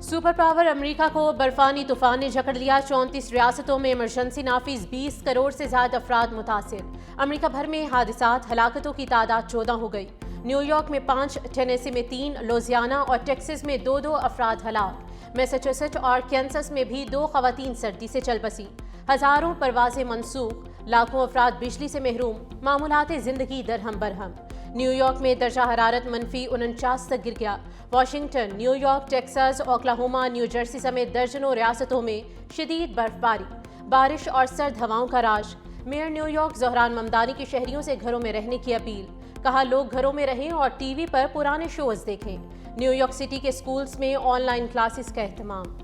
Super power America को बर्फानी तूफान ने जकड़ लिया। 34 रियासतों में इमरजेंसी नाफिज, 20 करोड़ से ज्यादा अफराद मुतासिर। अमेरिका भर में हादसात, हलाकतों की तादाद 14 हो गई। न्यूयॉर्क में 5, टेनेसी में 3, लुजियाना और टेक्सास में 2 अफराद हलाक। मैसाचुसेट्स और कैंसस में भी 2 खवातीन सर्दी से चल बसी। हजारों परवाजें मनसूख, लाखों अफराद बिजली से महरूम, मामूलात जिंदगी दरहम बरहम। न्यूयॉर्क में दर्जा हरारत -49 तक गिर गया। Washington, New York, Texas, Oklahoma, new Jersey समेत दर्जनों रियासतों में शदीद बर्फबारी, बारिश और सर्द हवाओं का राज। मेयर न्यूयॉर्क ज़ोहरान ममदानी की शहरियों से घरों में रहने की अपील। कहा, लोग घरों में रहें और टीवी पर पुराने शोज देखें। न्यूयॉर्क सिटी के स्कूल्स में ऑनलाइन क्लासेस का एहतमाम।